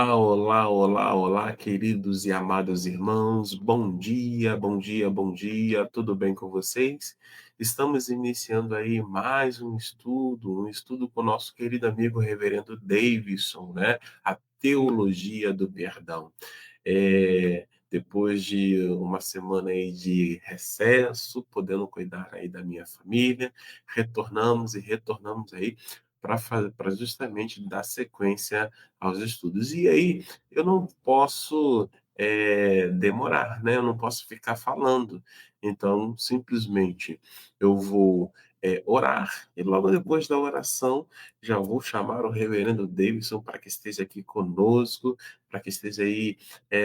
Olá, olá, olá, olá, queridos e amados irmãos. Bom dia, bom dia, bom dia. Tudo bem com vocês? Estamos iniciando aí mais um estudo com o nosso querido amigo Reverendo Davidson, né? A teologia do perdão. Depois de uma semana aí de recesso, podendo cuidar aí da minha família, retornamos aí para justamente dar sequência aos estudos. E aí, eu não posso demorar, né? Eu não posso ficar falando. Então, simplesmente, eu vou orar, e logo depois da oração, já vou chamar o reverendo Davidson para que esteja aqui conosco, para que esteja aí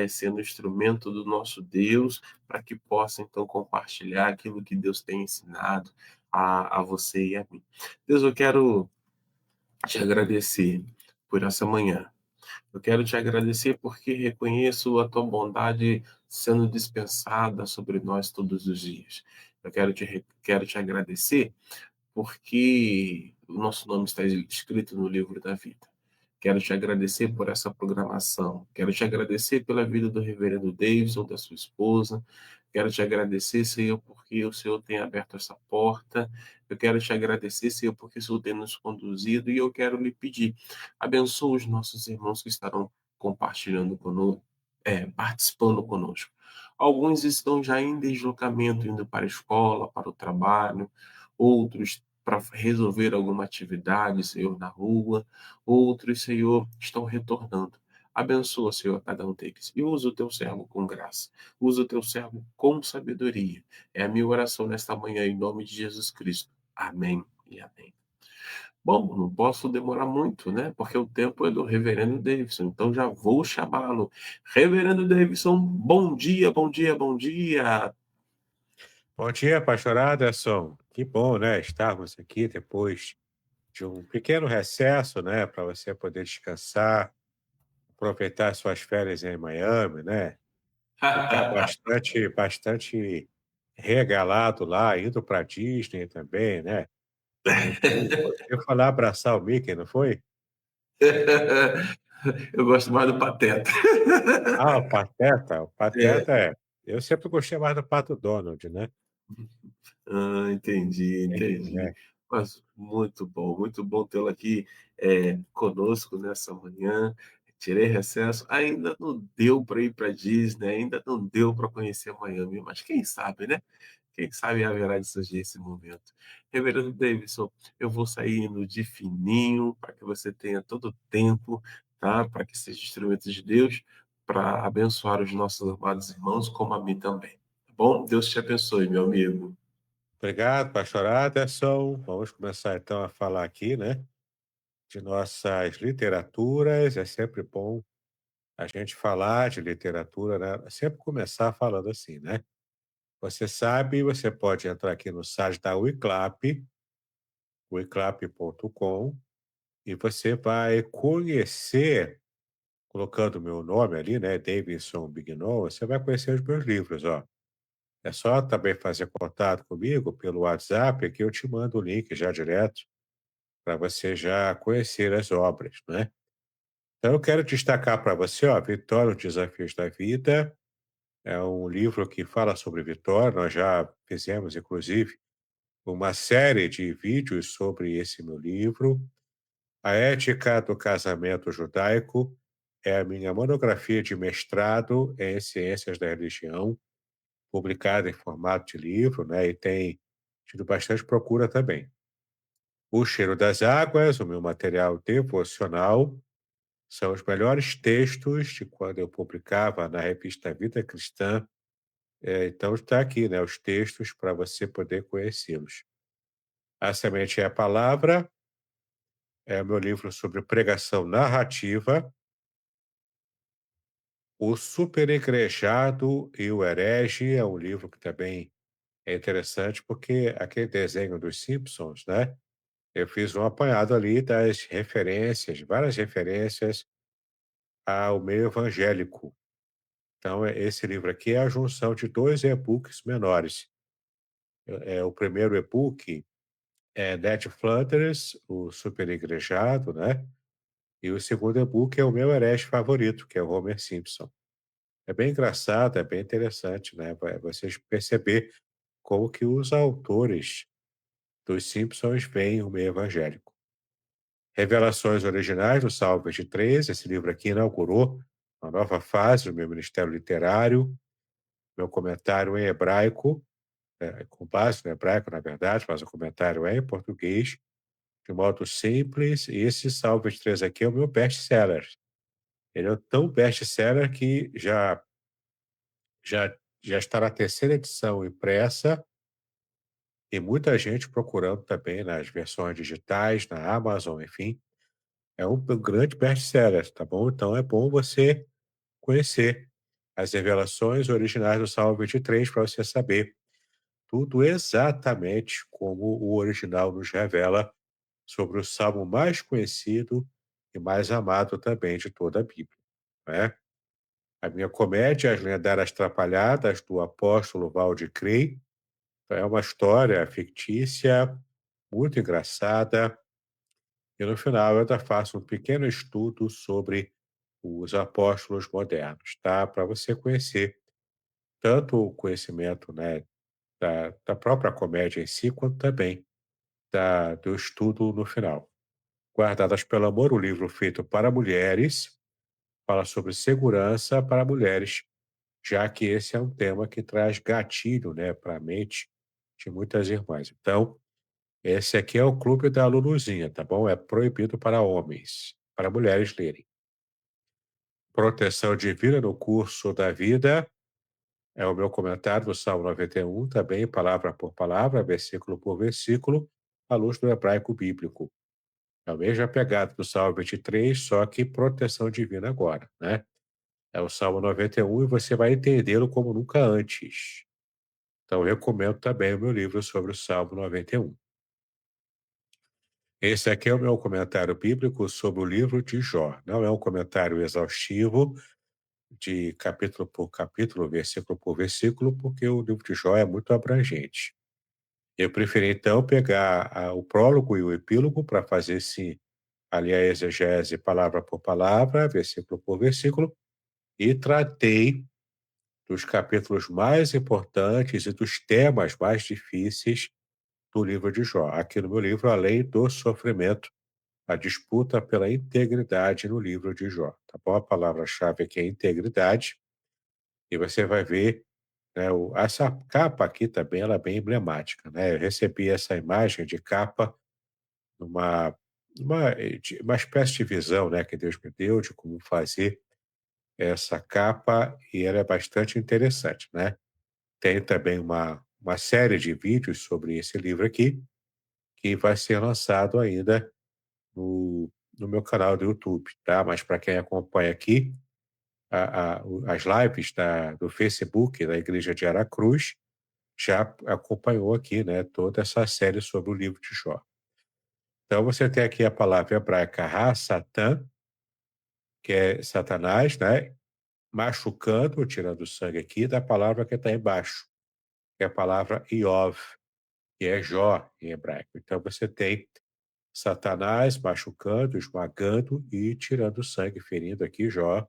sendo instrumento do nosso Deus, para que possa, então, compartilhar aquilo que Deus tem ensinado a você e a mim. Deus, eu quero te agradecer por essa manhã. Eu quero te agradecer porque reconheço a tua bondade sendo dispensada sobre nós todos os dias. Quero te agradecer porque o nosso nome está escrito no livro da vida. Quero te agradecer por essa programação. Quero te agradecer pela vida do reverendo Davidson, da sua esposa. Quero te agradecer, Senhor, porque o Senhor tem aberto essa porta. Eu quero te agradecer, Senhor, porque o Senhor tem nos conduzido. E eu quero lhe pedir, abençoa os nossos irmãos que estarão compartilhando conosco, participando conosco. Alguns estão já em deslocamento, indo para a escola, para o trabalho, outros para resolver alguma atividade, Senhor, na rua, outros, Senhor, estão retornando. Abençoa, Senhor, cada um deles. E usa o teu servo com graça. Usa o teu servo com sabedoria. É a minha oração nesta manhã, em nome de Jesus Cristo. Amém e amém. Bom, não posso demorar muito, né? Porque o tempo é do Reverendo Davidson. Então já vou chamá-lo. Reverendo Davidson, bom dia, bom dia, bom dia. Bom dia, pastor Aderson. Que bom, né, estarmos aqui depois de um pequeno recesso, né, para você poder descansar, aproveitar suas férias em Miami, né? Ficar bastante regalado lá, indo para Disney também, né? Você foi lá abraçar o Mickey, não foi? Eu gosto mais do Pateta. Ah, o Pateta. O É. Pateta é. Eu sempre gostei mais do Pato Donald, né? Ah, entendi, entendi. É. Mas muito bom tê-lo aqui conosco nessa manhã. Tirei recesso, ainda não deu para ir para Disney, ainda não deu para conhecer Miami, mas quem sabe, né? Quem sabe haverá de surgir esse momento. Reverendo Davidson, eu vou saindo de fininho para que você tenha todo o tempo, tá? Para que seja instrumento de Deus para abençoar os nossos amados irmãos, como a mim também. Tá bom? Deus te abençoe, meu amigo. Obrigado, pastor Aderson. Vamos começar então a falar aqui, né, de nossas literaturas. É sempre bom a gente falar de literatura, né? Sempre começar falando assim, né? Você sabe, você pode entrar aqui no site da Wiclap, wiclap.com, e você vai conhecer, colocando o meu nome ali, né, Davidson Bignon, você vai conhecer os meus livros, ó. É só também fazer contato comigo pelo WhatsApp, que eu te mando o link já direto para você já conhecer as obras, né? Então eu quero destacar para você, ó, Vitória, os Desafios da Vida. É um livro que fala sobre vitória. Nós já fizemos, inclusive, uma série de vídeos sobre esse meu livro. A Ética do Casamento Judaico é a minha monografia de mestrado em Ciências da Religião, publicada em formato de livro, né? E tem tido bastante procura também. O Cheiro das Águas, o meu material devocional, são os melhores textos de quando eu publicava na revista Vida Cristã. Então está aqui, né, os textos para você poder conhecê-los. A Semente é a Palavra é o meu livro sobre pregação narrativa. O Superigrejado e o Herege é um livro que também é interessante, porque aquele desenho dos Simpsons, né? Eu fiz um apanhado ali das referências, várias referências ao meio evangélico. Então, esse livro aqui é a junção de dois e-books menores. O primeiro e-book é Ned Flanders, o Superigrejado, né? E o segundo e-book é o meu herege favorito, que é o Homer Simpson. É bem engraçado, é bem interessante, né? Vocês perceber como que os autores dos Simpsons veem o meio evangélico. Revelações originais do Salmo 23, esse livro aqui inaugurou uma nova fase do meu ministério literário, meu comentário em hebraico, com base no hebraico, na verdade, mas o comentário é em português, de modo simples, e esse Salmo 23 aqui é o meu best-seller. Ele é tão best-seller que já, já está na terceira edição impressa e muita gente procurando também nas versões digitais, na Amazon, enfim. É um grande best-seller, tá bom? Então é bom você conhecer as revelações originais do Salmo 23 para você saber tudo exatamente como o original nos revela sobre o salmo mais conhecido e mais amado também de toda a Bíblia, né? A minha comédia, As Lendárias Trapalhadas, do apóstolo Valde Crey, é uma história fictícia, muito engraçada, e no final eu ainda faço um pequeno estudo sobre os apóstolos modernos, tá? Para você conhecer tanto o conhecimento, né, da própria comédia em si, quanto também do estudo no final. Guardadas pelo Amor, o livro feito para mulheres, fala sobre segurança para mulheres, já que esse é um tema que traz gatilho, né, para a mente de muitas irmãs. Então, esse aqui é o Clube da Luluzinha, tá bom? É proibido para homens, para mulheres lerem. Proteção Divina no Curso da Vida é o meu comentário do Salmo 91, também palavra por palavra, versículo por versículo, à luz do hebraico bíblico. É a mesma pegada do Salmo 23, só que proteção divina agora, né? É o Salmo 91 e você vai entendê-lo como nunca antes. Então, eu recomendo também o meu livro sobre o Salmo 91. Esse aqui é o meu comentário bíblico sobre o livro de Jó. Não é um comentário exaustivo, de capítulo por capítulo, versículo por versículo, porque o livro de Jó é muito abrangente. Eu preferi, então, pegar o prólogo e o epílogo para fazer, sim, ali a exegese palavra por palavra, versículo por versículo, e tratei dos capítulos mais importantes e dos temas mais difíceis do livro de Jó. Aqui no meu livro, além do sofrimento, a disputa pela integridade no livro de Jó. Tá bom? A palavra-chave aqui é integridade, e você vai ver, né, essa capa aqui também ela é bem emblemática, né? Eu recebi essa imagem de capa numa uma espécie de visão, né, que Deus me deu de como fazer essa capa e ela é bastante interessante, né? Tem também uma série de vídeos sobre esse livro aqui, que vai ser lançado ainda no meu canal do YouTube, tá? Mas para quem acompanha aqui as lives do Facebook da Igreja de Aracruz, já acompanhou aqui, né, toda essa série sobre o livro de Jó. Então você tem aqui a palavra hebraica Satã, que é Satanás, né, machucando, tirando o sangue aqui, da palavra que está embaixo, que é a palavra Iov, que é Jó em hebraico. Então você tem Satanás machucando, esmagando e tirando sangue, ferindo aqui Jó,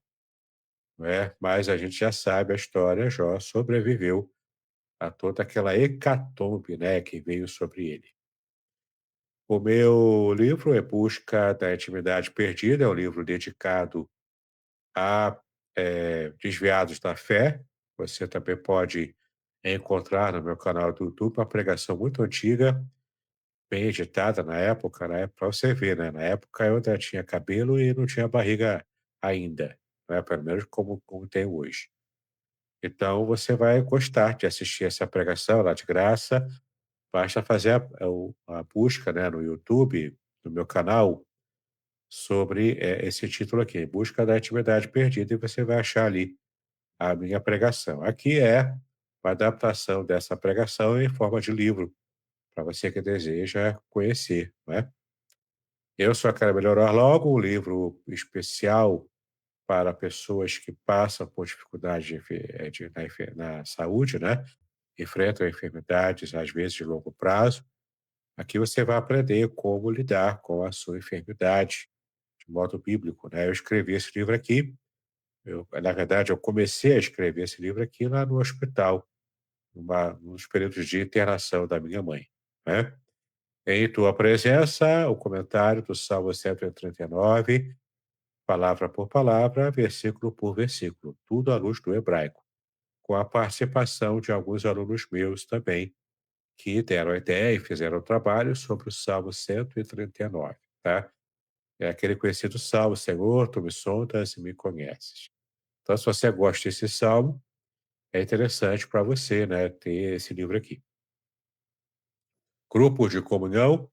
né? Mas a gente já sabe a história, Jó sobreviveu a toda aquela hecatombe, né, que veio sobre ele. O meu livro é Busca da Intimidade Perdida, é um livro dedicado a desviados da fé. Você também pode encontrar no meu canal do YouTube uma pregação muito antiga, bem editada na época, para você ver, né? Na época eu ainda tinha cabelo e não tinha barriga ainda, né? Pelo menos como tem hoje. Então você vai gostar de assistir essa pregação lá de graça. Basta fazer a busca, né, no YouTube, no meu canal, sobre esse título aqui, Busca da Intimidade Perdida, e você vai achar ali a minha pregação. Aqui é uma adaptação dessa pregação em forma de livro, para você que deseja conhecer, né? Eu só quero melhorar logo, um livro especial para pessoas que passam por dificuldade na saúde, né? Enfrentam enfermidades, às vezes de longo prazo. Aqui você vai aprender como lidar com a sua enfermidade de modo bíblico, né. Eu escrevi esse livro aqui, na verdade, eu comecei a escrever esse livro aqui lá no hospital, nos períodos de internação da minha mãe, né. Em tua presença, o comentário do Salmo 139, palavra por palavra, versículo por versículo, tudo à luz do hebraico, com a participação de alguns alunos meus também, que deram a ideia e fizeram o trabalho sobre o Salmo 139, tá? É aquele conhecido salmo: Senhor, tu me sondas e me conheces. Então, se você gosta desse salmo, é interessante para você, né, ter esse livro aqui. Grupos de comunhão,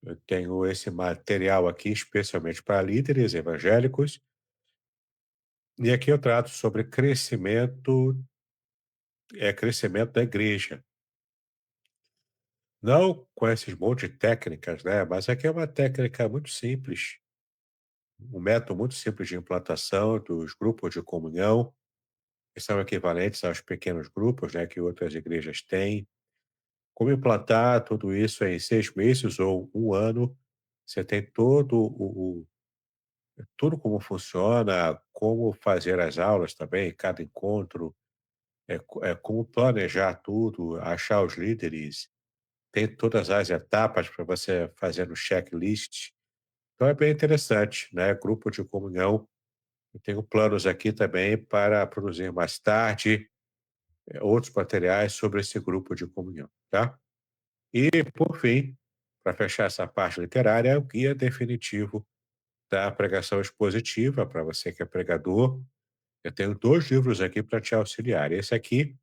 eu tenho esse material aqui especialmente para líderes evangélicos, e aqui eu trato sobre crescimento da igreja. Não com esses monte de técnicas, né, mas aqui é uma técnica muito simples, um método muito simples de implantação dos grupos de comunhão, que são equivalentes aos pequenos grupos, né, que outras igrejas têm. Como implantar tudo isso em 6 meses ou 1 ano. Você tem tudo como funciona, como fazer as aulas também, cada encontro, como planejar tudo, achar os líderes, tem todas as etapas para você fazer no checklist. Então é bem interessante, né, grupo de comunhão. Eu tenho planos aqui também para produzir mais tarde, outros materiais sobre esse grupo de comunhão, tá? E, por fim, para fechar essa parte literária, é o guia definitivo da pregação expositiva, para você que é pregador. Eu tenho 2 livros aqui para te auxiliar. Esse aqui,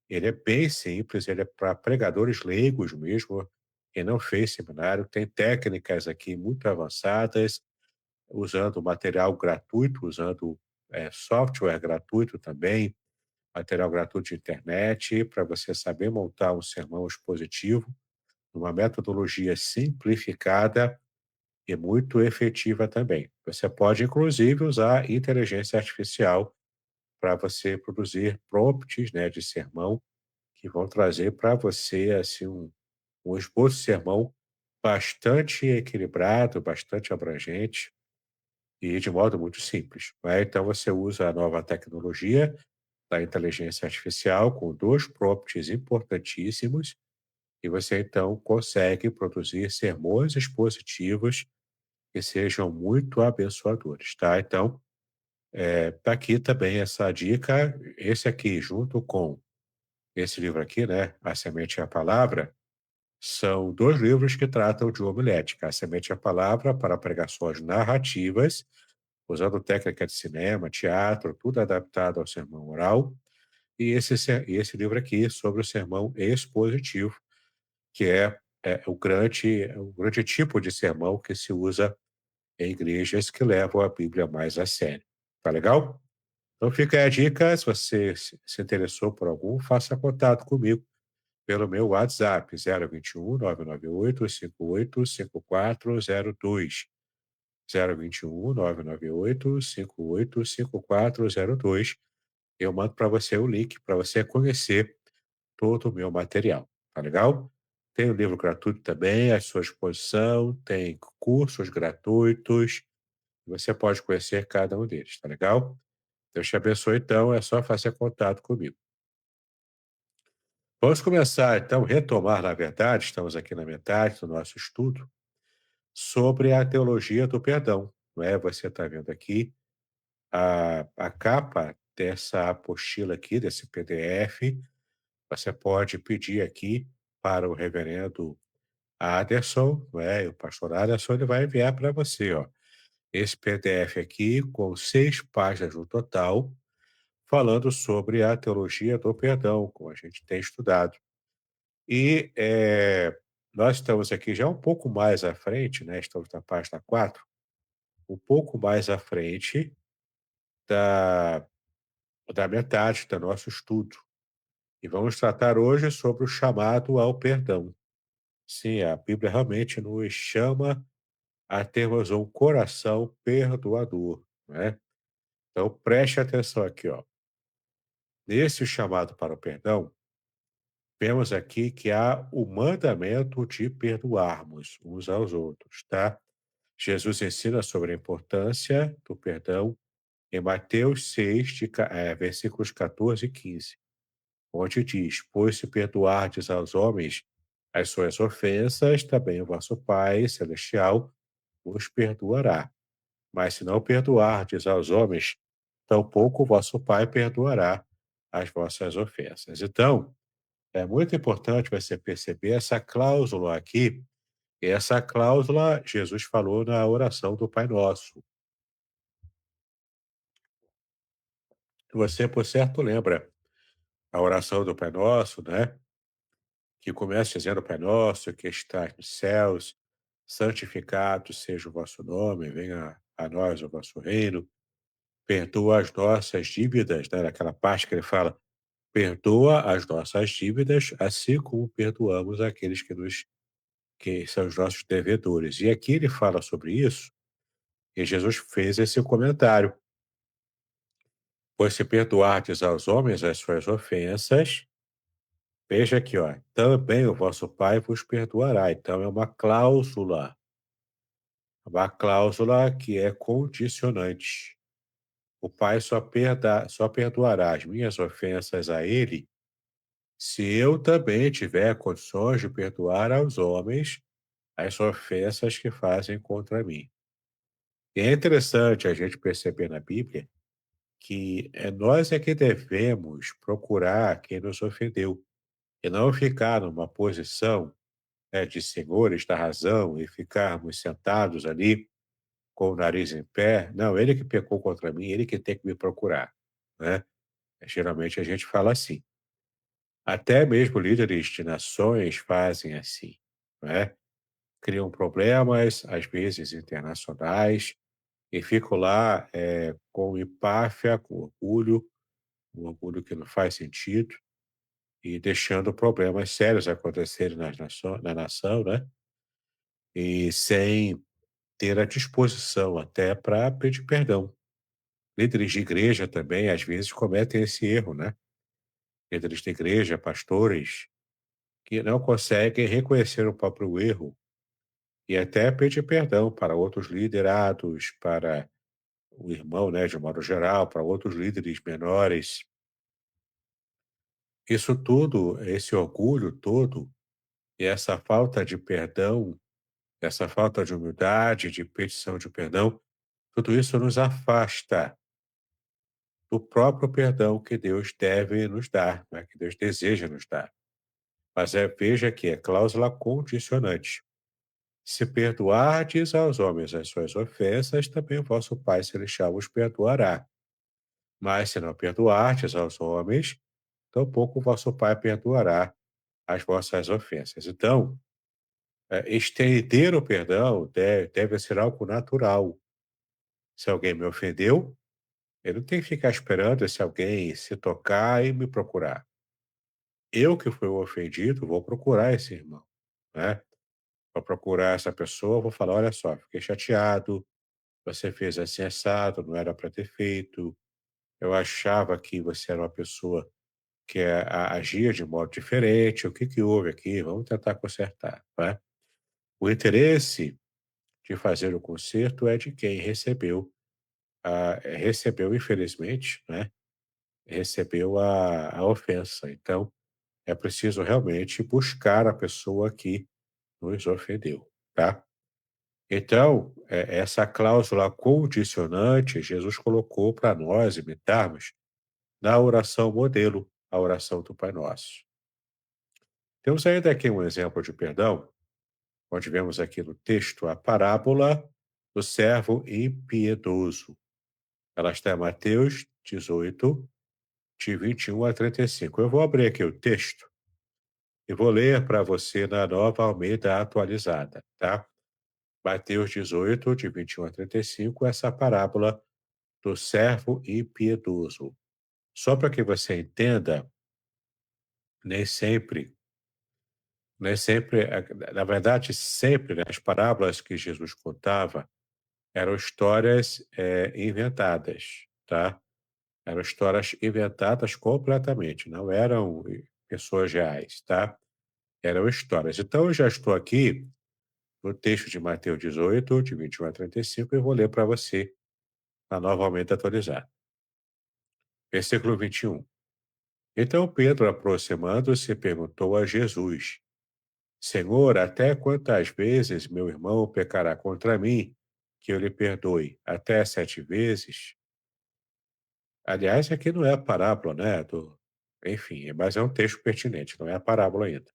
ele é bem simples, ele é para pregadores leigos mesmo, quem não fez seminário. Tem técnicas aqui muito avançadas, usando material gratuito, usando software gratuito também, material gratuito de internet, para você saber montar um sermão expositivo, uma metodologia simplificada e muito efetiva também. Você pode, inclusive, usar inteligência artificial para você produzir prompts, né, de sermão que vão trazer para você assim um esboço de sermão bastante equilibrado, bastante abrangente e de modo muito simples, né? Então você usa a nova tecnologia da inteligência artificial com 2 prompts importantíssimos e você então consegue produzir sermões expositivos que sejam muito abençoadores, tá? Então, tá aqui também essa dica, esse aqui junto com esse livro aqui, né, A Semente e a Palavra, são 2 livros que tratam de homilética. A Semente e a Palavra para pregações narrativas, usando técnica de cinema, teatro, tudo adaptado ao sermão oral, e esse livro aqui sobre o sermão expositivo, que é o grande tipo de sermão que se usa em igrejas que levam a Bíblia mais a sério. Tá legal? Então fica aí a dica, se você se interessou por algum, faça contato comigo pelo meu WhatsApp, 021 998 58 5402. 021 998 58 5402. Eu mando para você o link para você conhecer todo o meu material, tá legal? Tem o livro gratuito também à sua disposição, tem cursos gratuitos, você pode conhecer cada um deles, tá legal? Deus te abençoe, então, é só fazer contato comigo. Vamos começar, então, retomar, na verdade, estamos aqui na metade do nosso estudo, sobre a teologia do perdão, não é? Você está vendo aqui a capa dessa apostila aqui, desse PDF, você pode pedir aqui para o reverendo Aderson, não é? O pastor Aderson, ele vai enviar para você, ó, esse PDF aqui com 6 páginas no total, falando sobre a teologia do perdão, como a gente tem estudado. E nós estamos aqui já um pouco mais à frente, né? Estamos na página 4, um pouco mais à frente da, da metade do nosso estudo. E vamos tratar hoje sobre o chamado ao perdão. Sim, a Bíblia realmente nos chama a termos um coração perdoador, né? Então preste atenção aqui, ó. Nesse chamado para o perdão, vemos aqui que há o mandamento de perdoarmos uns aos outros, tá? Jesus ensina sobre a importância do perdão em Mateus 6, versículos 14 e 15, onde diz: Pois se perdoardes aos homens as suas ofensas, também o vosso Pai Celestial vos perdoará. Mas se não perdoardes aos homens, tampouco o vosso Pai perdoará as vossas ofensas. Então, é muito importante você perceber essa cláusula aqui, e essa cláusula Jesus falou na oração do Pai Nosso. Você, por certo, lembra a oração do Pai Nosso, né? Que começa dizendo: Pai Nosso, que estás nos céus, santificado seja o vosso nome, venha a nós o vosso reino, perdoa as nossas dívidas, né? Naquela parte que ele fala: perdoa as nossas dívidas, assim como perdoamos aqueles que são os nossos devedores. E aqui ele fala sobre isso, e Jesus fez esse comentário: pois se perdoardes aos homens as suas ofensas, veja aqui, ó, também o vosso Pai vos perdoará. Então é uma cláusula que é condicionante. O Pai só perdoará as minhas ofensas a ele se eu também tiver condições de perdoar aos homens as ofensas que fazem contra mim. E é interessante a gente perceber na Bíblia que nós é que devemos procurar quem nos ofendeu e não ficar numa posição, né, de senhores da razão e ficarmos sentados ali com o nariz em pé. Não, ele que pecou contra mim, ele que tem que me procurar, né? Geralmente a gente fala assim. Até mesmo líderes de nações fazem assim, né? Criam problemas, às vezes internacionais, e ficam lá com empáfia, com orgulho, um orgulho que não faz sentido, e deixando problemas sérios acontecerem na nação, né? E sem ter a disposição até para pedir perdão. Líderes de igreja também, às vezes, cometem esse erro, né? Líderes de igreja, pastores, que não conseguem reconhecer o próprio erro e até pedir perdão para outros liderados, para o irmão, né, de modo geral, para outros líderes menores. Isso tudo, esse orgulho todo e essa falta de perdão, essa falta de humildade, de petição de perdão, tudo isso nos afasta do próprio perdão que Deus deve nos dar, né, que Deus deseja nos dar. Mas veja que é cláusula condicionante. Se perdoardes aos homens as suas ofensas, também o vosso Pai Celestial os perdoará. Mas se não perdoardes aos homens, tampouco o vosso Pai perdoará as vossas ofensas. Então, estender o perdão deve ser algo natural. Se alguém me ofendeu, eu não tenho que ficar esperando esse alguém se tocar e me procurar. Eu que fui o ofendido, vou procurar esse irmão, né? Vou procurar essa pessoa, vou falar: olha só, fiquei chateado, você fez assim assado, não era para ter feito. Eu achava que você era uma pessoa que agia de modo diferente. O que que houve aqui? Vamos tentar consertar, né? O interesse de fazer o conserto é de quem recebeu, infelizmente, né? Recebeu a ofensa. Então, é preciso realmente buscar a pessoa que nos ofendeu, tá? Então, essa cláusula condicionante, Jesus colocou para nós imitarmos na oração modelo, a oração do Pai Nosso. Temos ainda aqui um exemplo de perdão, onde vemos aqui no texto a parábola do servo impiedoso. Ela está em Mateus 18, de 21 a 35. Eu vou abrir aqui o texto e vou ler para você na Nova Almeida atualizada, tá? Mateus 18, de 21 a 35, essa parábola do servo impiedoso. Só para que você entenda, nem sempre, nem sempre, na verdade, sempre, né, as parábolas que Jesus contava eram histórias inventadas, tá? Eram histórias inventadas completamente, não eram pessoas reais, tá? Eram histórias. Então, eu já estou aqui no texto de Mateus 18, de 21 a 35, eu vou ler para você na Nova Almeida atualizada. Versículo 21. Então Pedro, aproximando-se, perguntou a Jesus: Senhor, até quantas vezes meu irmão pecará contra mim, que eu lhe perdoe? Até 7 vezes? Aliás, aqui não é a parábola, né? Enfim, mas é um texto pertinente, não é a parábola ainda.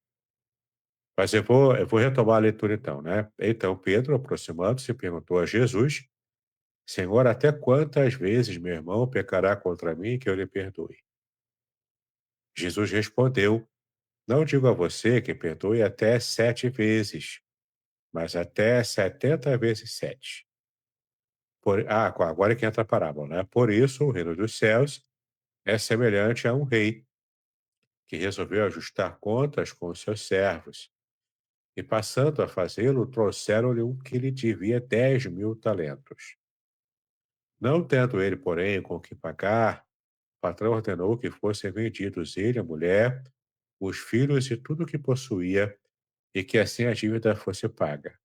Mas eu vou retomar a leitura então, né? Então Pedro, aproximando-se, perguntou a Jesus: Senhor, até quantas vezes meu irmão pecará contra mim que eu lhe perdoe? Jesus respondeu: Não digo a você que perdoe até 7 vezes, mas até 70 vezes 7. Agora é que entra a parábola, né? Por isso, o reino dos céus é semelhante a um rei que resolveu ajustar contas com os seus servos. E passando a fazê-lo, trouxeram-lhe um que lhe devia 10.000 talentos. Não tendo ele, porém, com que pagar, o patrão ordenou que fossem vendidos ele, a mulher, os filhos e tudo o que possuía, e que assim a dívida fosse paga.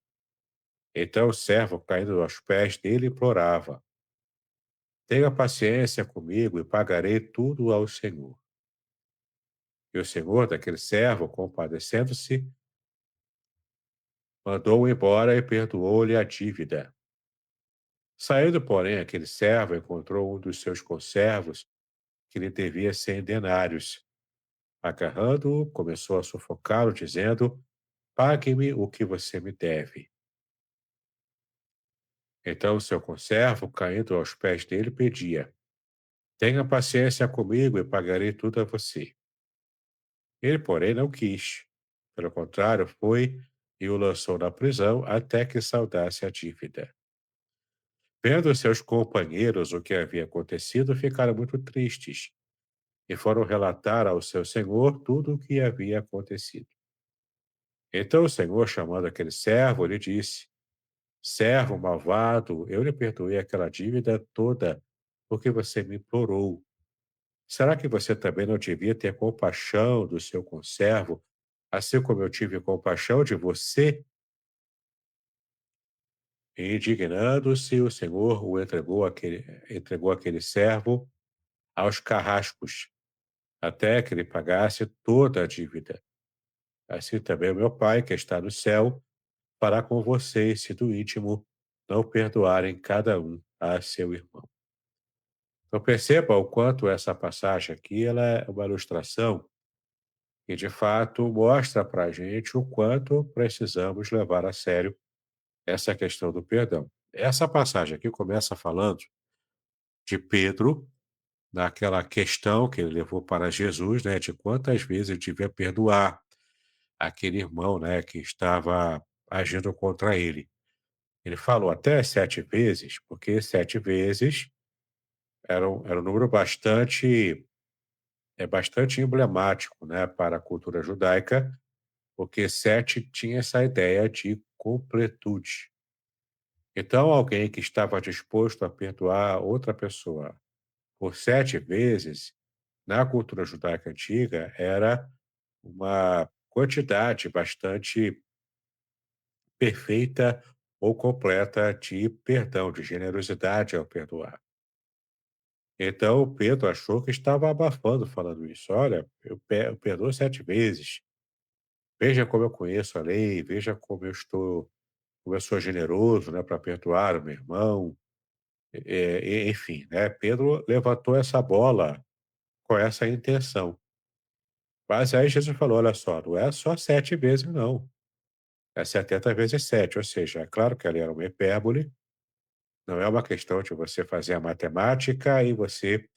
Então o servo, caindo aos pés dele, implorava: Tenha paciência comigo e pagarei tudo ao Senhor. E o senhor daquele servo, compadecendo-se, mandou-o embora e perdoou-lhe a dívida. Saindo, porém, aquele servo encontrou um dos seus conservos que lhe devia 100 denários. Agarrando-o, começou a sufocá-lo, dizendo: Pague-me o que você me deve. Então o seu conservo, caindo aos pés dele, pedia: Tenha paciência comigo e pagarei tudo a você. Ele, porém, não quis. Pelo contrário, foi e o lançou na prisão até que saudasse a dívida. Vendo seus companheiros o que havia acontecido, ficaram muito tristes e foram relatar ao seu senhor tudo o que havia acontecido. Então o senhor, chamando aquele servo, lhe disse: Servo malvado, eu lhe perdoei aquela dívida toda porque você me implorou. Será que você também não devia ter compaixão do seu conservo, assim como eu tive compaixão de você? E, indignando-se, o senhor o entregou aquele servo aos carrascos, até que ele pagasse toda a dívida. Assim também o meu Pai, que está no céu, fará com vocês, se do íntimo não perdoarem cada um a seu irmão. Então perceba o quanto essa passagem aqui ela é uma ilustração que, de fato, mostra para a gente o quanto precisamos levar a sério essa questão do perdão. Essa passagem aqui começa falando de Pedro, naquela questão que ele levou para Jesus, né, de quantas vezes ele devia perdoar aquele irmão, né, que estava agindo contra ele. Ele falou até 7 vezes, porque 7 vezes era um número bastante emblemático, né, para a cultura judaica, porque 7 tinha essa ideia de completude. Então, alguém que estava disposto a perdoar outra pessoa por 7 vezes, na cultura judaica antiga, era uma quantidade bastante perfeita ou completa de perdão, de generosidade ao perdoar. Então, Pedro achou que estava abafando falando isso. Olha, eu perdoo 7 vezes. Veja como eu conheço a lei, veja como eu sou generoso, né, para perdoar o meu irmão. Enfim, né, Pedro levantou essa bola com essa intenção. Mas aí Jesus falou: olha só, não é só 7 vezes, não. É 70 vezes 7. Ou seja, é claro que ali era uma hipérbole, não é uma questão de você fazer a matemática e você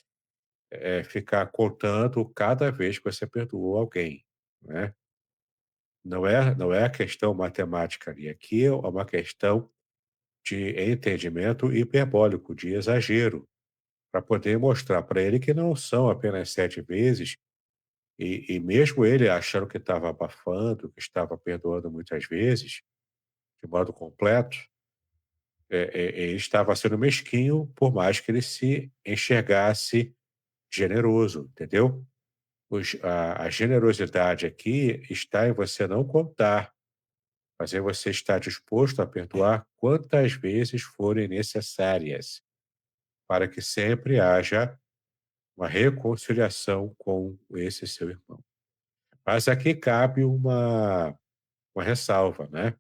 ficar contando cada vez que você perdoou alguém, né? Não é a questão matemática ali. Aqui é uma questão de entendimento hiperbólico, de exagero, para poder mostrar para ele que não são apenas 7 vezes, e mesmo ele achando que estava abafando, que estava perdoando muitas vezes, de modo completo, ele estava sendo mesquinho, por mais que ele se enxergasse generoso, entendeu? A generosidade aqui está em você não contar, mas aí você está disposto a perdoar quantas vezes forem necessárias, para que sempre haja uma reconciliação com esse seu irmão. Mas aqui cabe uma ressalva, né?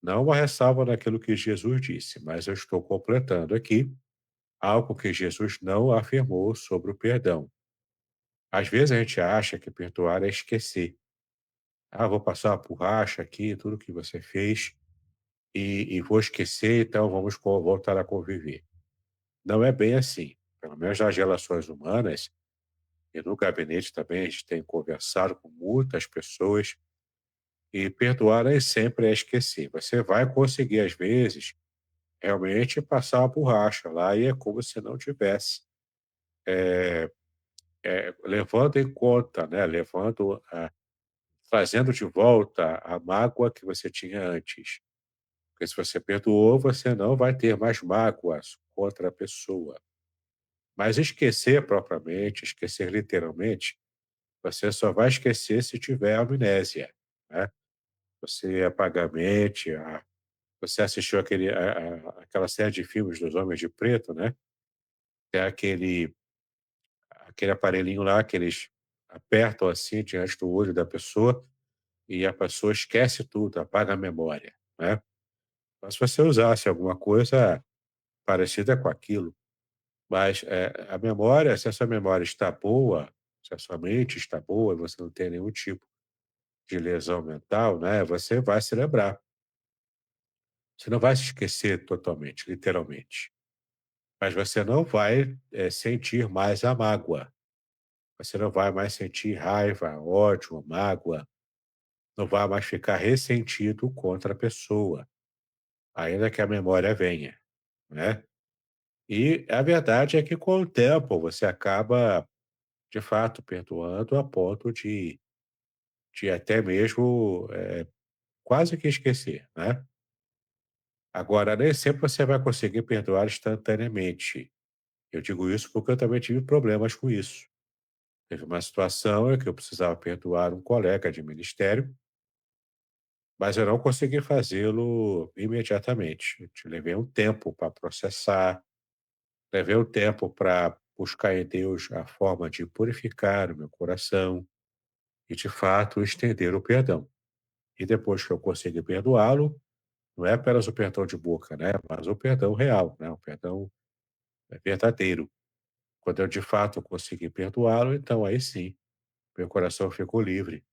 Não uma ressalva naquilo que Jesus disse, mas eu estou completando aqui algo que Jesus não afirmou sobre o perdão. Às vezes a gente acha que perdoar é esquecer. Ah, vou passar uma borracha aqui, tudo que você fez, e vou esquecer, então vamos voltar a conviver. Não é bem assim. Pelo menos nas relações humanas, e no gabinete também, a gente tem conversado com muitas pessoas, e perdoar nem sempre é esquecer. Você vai conseguir, às vezes, realmente passar uma borracha lá, e é como se não tivesse. Levando em conta, né, trazendo de volta a mágoa que você tinha antes. Porque se você perdoou, você não vai ter mais mágoas contra a pessoa. Mas esquecer propriamente, esquecer literalmente, você só vai esquecer se tiver amnésia, né? Você apaga a mente, você assistiu aquela série de filmes dos Homens de Preto, né? É aquele aparelhinho lá que eles apertam assim diante do olho da pessoa e a pessoa esquece tudo, apaga a memória, né? Mas se você usasse alguma coisa parecida com aquilo, mas, a memória, se a sua memória está boa, se a sua mente está boa e você não tem nenhum tipo de lesão mental, né, você vai se lembrar. Você não vai se esquecer totalmente, literalmente, mas você não vai, sentir mais a mágoa. Você não vai mais sentir raiva, ódio, mágoa, não vai mais ficar ressentido contra a pessoa, ainda que a memória venha, né. E a verdade é que com o tempo você acaba, de fato, perdoando a ponto de até mesmo, quase que esquecer, né. Agora, nem sempre você vai conseguir perdoar instantaneamente. Eu digo isso porque eu também tive problemas com isso. Teve uma situação em que eu precisava perdoar um colega de ministério, mas eu não consegui fazê-lo imediatamente. Eu levei um tempo para processar, levei um tempo para buscar em Deus a forma de purificar o meu coração e, de fato, estender o perdão. E depois que eu consegui perdoá-lo, não é apenas o perdão de boca, né, mas o perdão real, né, o perdão verdadeiro. Quando eu de fato consegui perdoá-lo, então aí sim, meu coração ficou livre.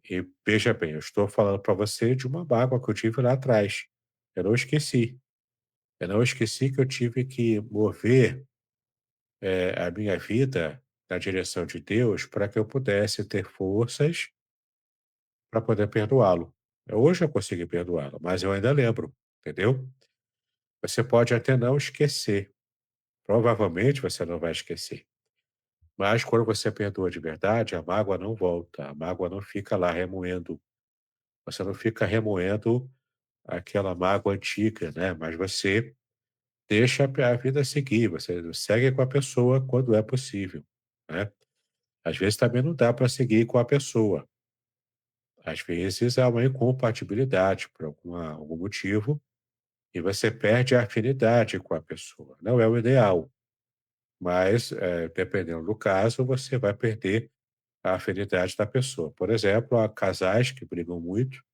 E veja bem, eu estou falando para você de uma mágoa que eu tive lá atrás. Eu não esqueci. Eu não esqueci que eu tive que mover, a minha vida na direção de Deus para que eu pudesse ter forças para poder perdoá-lo. Hoje eu consegui perdoá-lo, mas eu ainda lembro, entendeu? Você pode até não esquecer. Provavelmente você não vai esquecer. Mas quando você perdoa de verdade, a mágoa não volta, a mágoa não fica lá remoendo. Você não fica remoendo aquela mágoa antiga, né? Mas você deixa a vida seguir, você segue com a pessoa quando é possível, né? Às vezes também não dá para seguir com a pessoa. Às vezes há uma incompatibilidade por algum motivo e você perde a afinidade com a pessoa. Não é o ideal, mas, dependendo do caso, você vai perder a afinidade da pessoa. Por exemplo, há casais que brigam muito,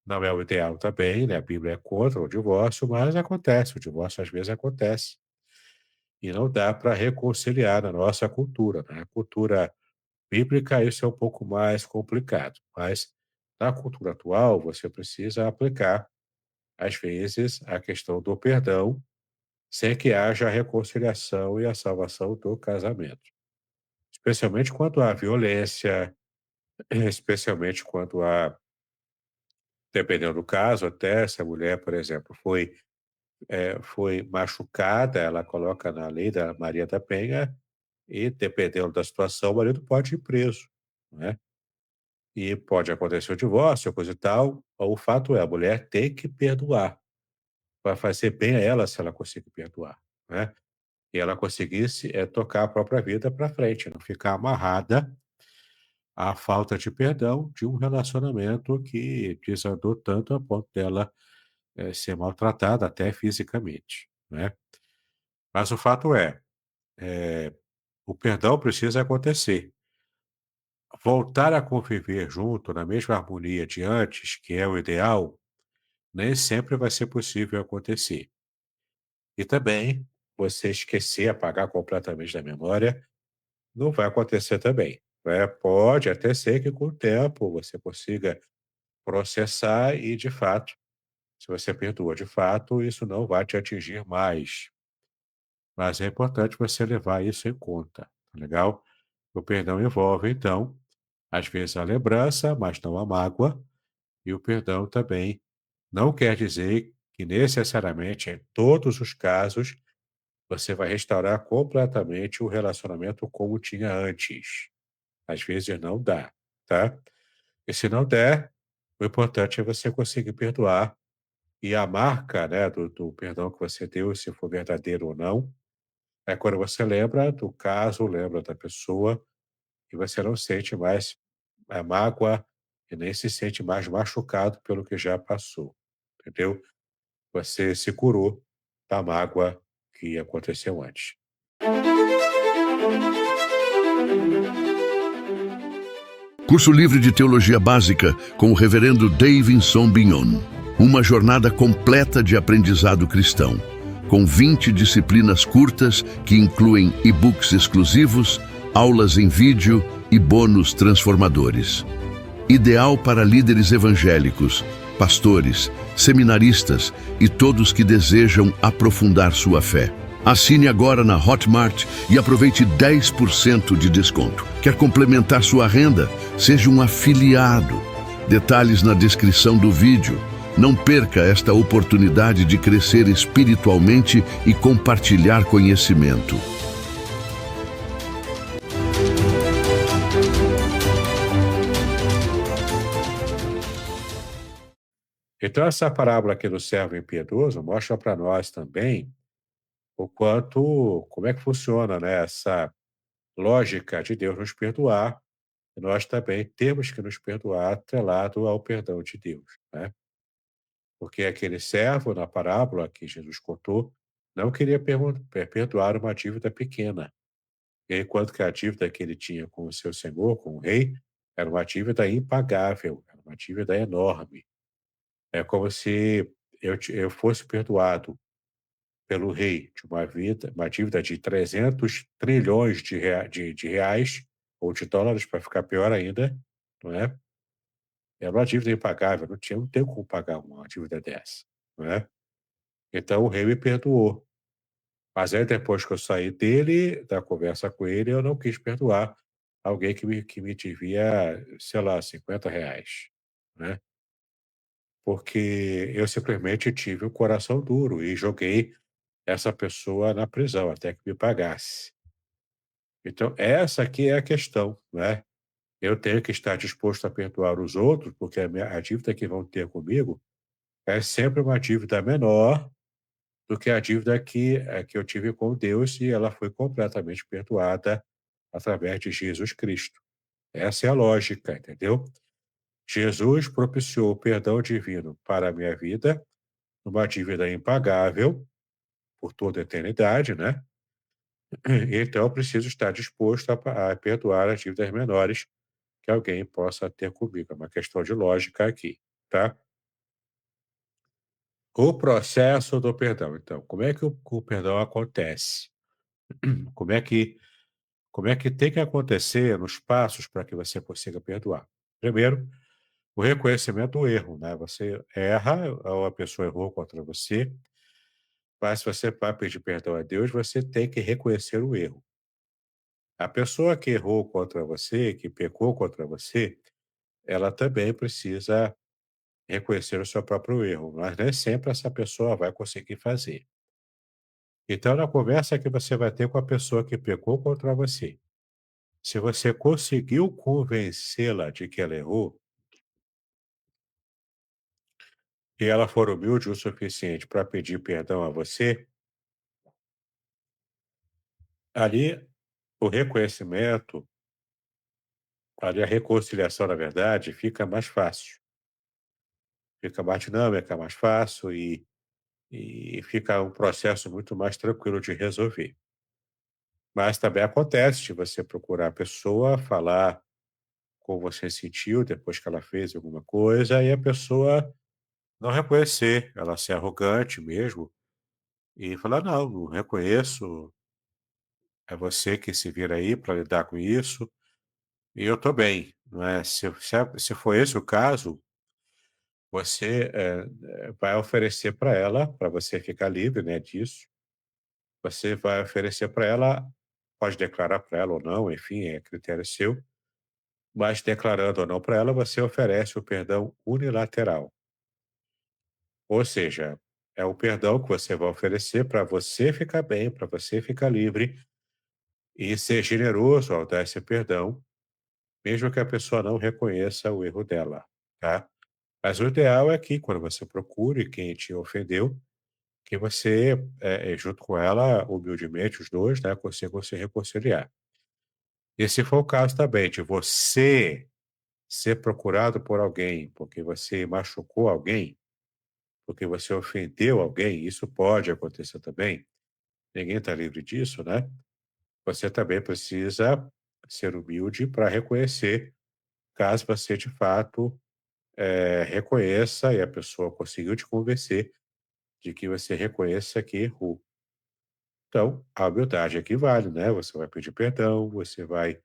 não é o ideal também, né? A Bíblia é contra o divórcio, mas acontece, o divórcio às vezes acontece. E não dá para reconciliar na nossa cultura, né? A cultura bíblica, isso é um pouco mais complicado, mas na cultura atual, você precisa aplicar, às vezes, a questão do perdão, sem que haja a reconciliação e a salvação do casamento. Especialmente quando há violência, especialmente quando há, dependendo do caso, até se a mulher, por exemplo, foi machucada, ela coloca na lei da Maria da Penha e, dependendo da situação, o marido pode ir preso, né? E pode acontecer o divórcio, coisa e tal. O fato é, a mulher tem que perdoar. Vai fazer bem a ela se ela conseguir perdoar, né? E ela conseguisse tocar a própria vida para frente, não ficar amarrada a falta de perdão de um relacionamento que desandou tanto a ponto dela, ser maltratada até fisicamente, né. Mas o fato é, eh, o perdão precisa acontecer. Voltar a conviver junto na mesma harmonia de antes, que é o ideal, nem sempre vai ser possível acontecer. E também, você esquecer, apagar completamente da memória, não vai acontecer também, né. Pode até ser que com o tempo você consiga processar e, de fato, se você perdoa de fato, isso não vai te atingir mais. Mas é importante você levar isso em conta, tá legal? O perdão envolve, então, às vezes a lembrança, mas não a mágoa, e o perdão também não quer dizer que necessariamente em todos os casos você vai restaurar completamente o relacionamento como tinha antes. Às vezes não dá, tá? E se não der, o importante é você conseguir perdoar e a marca, né, do perdão que você deu, se for verdadeiro ou não, é quando você lembra do caso, lembra da pessoa e você não sente mais a mágoa e nem se sente mais machucado pelo que já passou, entendeu? Você se curou da mágoa que aconteceu antes. Curso livre de Teologia Básica com o Reverendo Davidson Bignon. Uma jornada completa de aprendizado cristão, com 20 disciplinas curtas que incluem e-books exclusivos, aulas em vídeo e bônus transformadores. Ideal para líderes evangélicos, pastores, seminaristas e todos que desejam aprofundar sua fé. Assine agora na Hotmart e aproveite 10% de desconto. Quer complementar sua renda? Seja um afiliado. Detalhes na descrição do vídeo. Não perca esta oportunidade de crescer espiritualmente e compartilhar conhecimento. Então, essa parábola aqui do servo impiedoso mostra para nós também o quanto, como é que funciona, né, essa lógica de Deus nos perdoar, e nós também temos que nos perdoar atrelado ao perdão de Deus, né? Porque aquele servo, na parábola que Jesus contou, não queria perdoar uma dívida pequena, enquanto que a dívida que ele tinha com o seu senhor, com o rei, era uma dívida impagável, era uma dívida enorme. É como se eu fosse perdoado pelo rei de uma dívida de 300 trilhões de reais ou de dólares, para ficar pior ainda, não é? Era uma dívida impagável, não tem como pagar uma dívida dessa, não é? Então o rei me perdoou, mas aí depois que eu saí dele, da conversa com ele, eu não quis perdoar alguém que me devia, sei lá, R$ 50, né? Porque eu simplesmente tive um coração duro e joguei essa pessoa na prisão até que me pagasse. Então, essa aqui é a questão, né? Eu tenho que estar disposto a perdoar os outros, porque a dívida que vão ter comigo é sempre uma dívida menor do que a dívida que eu tive com Deus e ela foi completamente perdoada através de Jesus Cristo. Essa é a lógica, entendeu? Jesus propiciou o perdão divino para a minha vida, uma dívida impagável por toda a eternidade, né? Então, eu preciso estar disposto a perdoar as dívidas menores que alguém possa ter comigo. É uma questão de lógica aqui, tá? O processo do perdão, então, como é que o perdão acontece? Como é que como é que tem que acontecer nos passos para que você consiga perdoar? Primeiro, o reconhecimento do erro, né? Você erra, ou a pessoa errou contra você, mas se você vai pedir perdão a Deus, você tem que reconhecer o erro. A pessoa que errou contra você, que pecou contra você, ela também precisa reconhecer o seu próprio erro, mas nem sempre essa pessoa vai conseguir fazer. Então, na conversa que você vai ter com a pessoa que pecou contra você, se você conseguiu convencê-la de que ela errou, e ela for humilde o suficiente para pedir perdão a você, ali o reconhecimento Ali a reconciliação, na verdade, fica mais fácil, fica mais dinâmica, mais fácil e fica um processo muito mais tranquilo de resolver. Mas também acontece de você procurar a pessoa, falar como você sentiu depois que ela fez alguma coisa e a pessoa não reconhecer, ela ser arrogante mesmo e falar: "Não, não reconheço, é você que se vira aí para lidar com isso e eu tô bem", não é? Se for esse o caso, você, vai oferecer para ela, para você ficar livre, né, disso, você vai oferecer para ela, pode declarar para ela ou não, enfim, é critério seu, mas declarando ou não para ela, você oferece o perdão unilateral. Ou seja, é o perdão que você vai oferecer para você ficar bem, para você ficar livre e ser generoso ao dar esse perdão, mesmo que a pessoa não reconheça o erro dela, tá? Mas o ideal é que quando você procure quem te ofendeu, que você, junto com ela, humildemente, os dois, né, consigam se reconciliar. E se for o caso também de você ser procurado por alguém porque você machucou alguém, porque você ofendeu alguém, isso pode acontecer também, ninguém está livre disso, né? Você também precisa ser humilde para reconhecer, caso você de fato reconheça e a pessoa conseguiu te convencer de que você reconheça que errou. Então, a humildade aqui vale, né? Você vai pedir perdão, você vai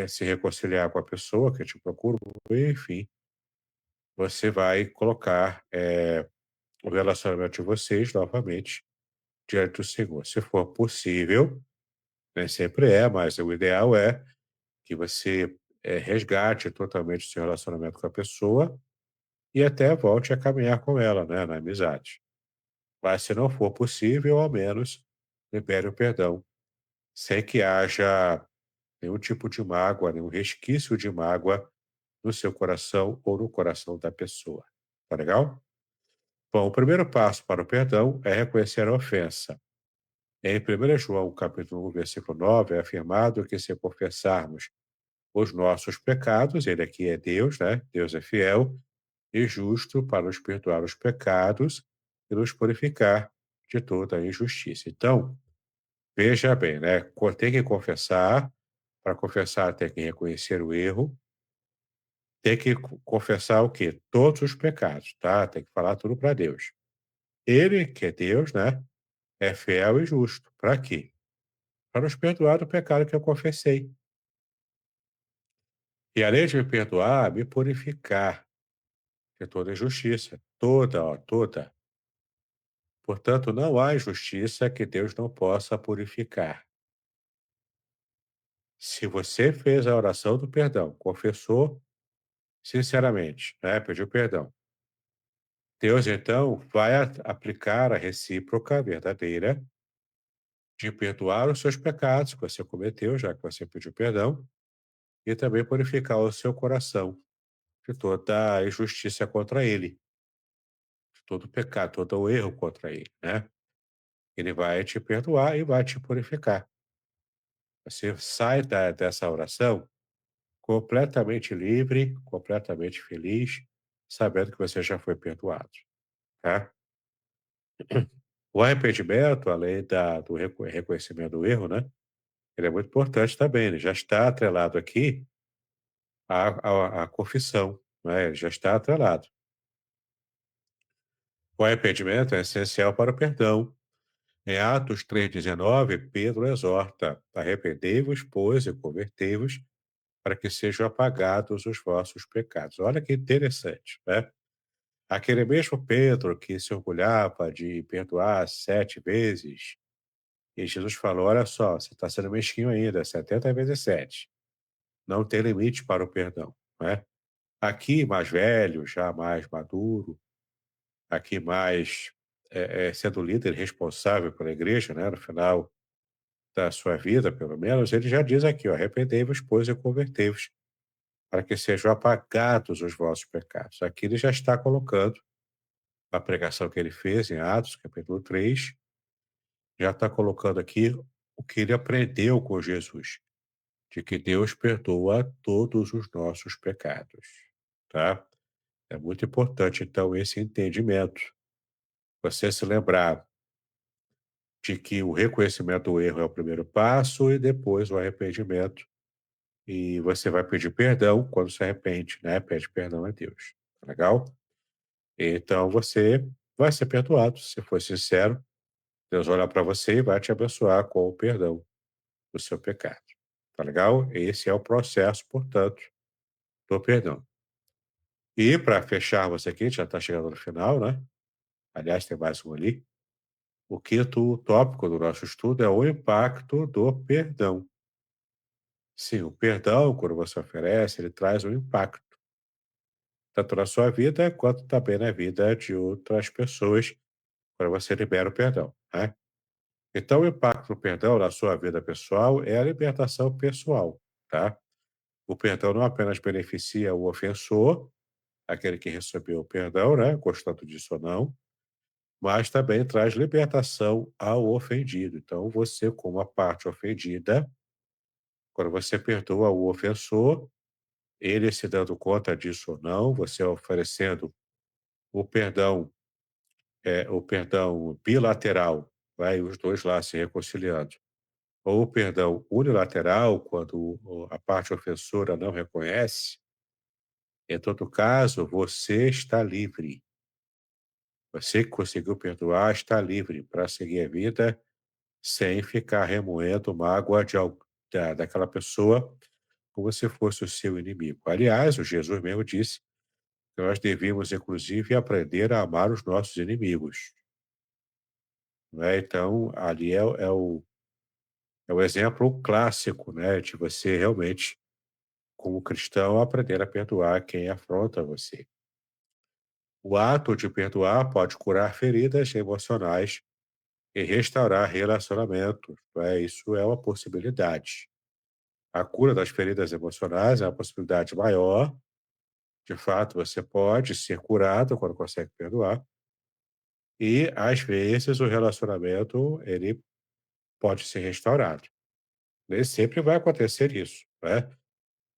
se reconciliar com a pessoa que te procurou, enfim, você vai colocar o relacionamento de vocês novamente diante do Senhor. Se for possível, nem sempre é, mas o ideal é que você resgate totalmente o seu relacionamento com a pessoa e até volte a caminhar com ela, né, na amizade. Mas se não for possível, ao menos libere o perdão, sem que haja nenhum tipo de mágoa, nenhum resquício de mágoa no seu coração ou no coração da pessoa. Tá legal? Bom, o primeiro passo para o perdão é reconhecer a ofensa. Em 1 João, capítulo 1, versículo 9, é afirmado que se confessarmos os nossos pecados, ele aqui é Deus, né? Deus é fiel e justo para nos perdoar os pecados e nos purificar de toda a injustiça. Então, veja bem, né? Tem que confessar, para confessar tem que reconhecer o erro, tem que confessar o quê? Todos os pecados, tá? Tem que falar tudo para Deus. Ele, que é Deus, né? É fiel e justo. Para quê? Para nos perdoar do pecado que eu confessei. E além de me perdoar, me purificar de toda injustiça. Toda, ó, toda. Portanto, não há injustiça que Deus não possa purificar. Se você fez a oração do perdão, confessou sinceramente, né? Pediu perdão. Deus, então, vai aplicar a recíproca verdadeira de perdoar os seus pecados que você cometeu, já que você pediu perdão, e também purificar o seu coração de toda a injustiça contra ele, de todo o pecado, todo o erro contra ele, né? Ele vai te perdoar e vai te purificar. Você sai dessa oração completamente livre, completamente feliz, sabendo que você já foi perdoado, tá? O arrependimento, além do reconhecimento do erro, né? Ele é muito importante também, ele já está atrelado aqui à confissão, né? Ele já está atrelado. O arrependimento é essencial para o perdão. Em Atos 3,19, Pedro exorta: arrependei-vos, pois, e convertei-vos, para que sejam apagados os vossos pecados. Olha que interessante, né? Aquele mesmo Pedro que se orgulhava de perdoar 7 vezes, e Jesus falou: olha só, você está sendo mesquinho ainda, 70 vezes 7. Não tem limite para o perdão, né? Aqui, mais velho, já mais maduro, aqui mais sendo líder responsável pela igreja, né? No final da sua vida, pelo menos, ele já diz aqui, ó, arrependei-vos, pois, e convertei-vos, para que sejam apagados os vossos pecados. Aqui ele já está colocando a pregação que ele fez em Atos, capítulo 3, já está colocando aqui o que ele aprendeu com Jesus. de que Deus perdoa todos os nossos pecados, tá? É muito importante, então, esse entendimento. Você se lembrar de que o reconhecimento do erro é o primeiro passo e depois o arrependimento. E você vai pedir perdão quando se arrepende, né? Pede perdão a Deus. Tá legal? Então você vai ser perdoado, se for sincero. Deus vai olhar para você e vai te abençoar com o perdão do seu pecado. Tá legal? Esse é o processo, portanto, do perdão. E para fecharmos aqui, já está chegando no final, né? Aliás, tem mais um ali. O quinto tópico do nosso estudo é o impacto do perdão. Sim, o perdão, quando você oferece, ele traz um impacto, tanto na sua vida quanto também na vida de outras pessoas, quando você libera o perdão, né? Então, o impacto do perdão na sua vida pessoal é a libertação pessoal, tá? O perdão não apenas beneficia o ofensor, aquele que recebeu o perdão, né, gostando disso ou não, mas também traz libertação ao ofendido. Então, você, como a parte ofendida, quando você perdoa o ofensor, ele se dando conta disso ou não, você oferecendo o perdão, o perdão bilateral, vai os dois lá se reconciliando, ou o perdão unilateral, quando a parte ofensora não reconhece, em todo caso, você está livre. Você que conseguiu perdoar está livre para seguir a vida sem ficar remoendo mágoa daquela pessoa como se fosse o seu inimigo. Aliás, o Jesus mesmo disse que nós devíamos, inclusive, aprender a amar os nossos inimigos. Né? Então, ali é o exemplo clássico, né, de você realmente, como cristão, aprender a perdoar quem afronta você. O ato de perdoar pode curar feridas emocionais e restaurar relacionamentos. Né? Isso é uma possibilidade. A cura das feridas emocionais é uma possibilidade maior. De fato, você pode ser curado quando consegue perdoar. E, às vezes, o relacionamento ele pode ser restaurado. Nem sempre vai acontecer isso, né?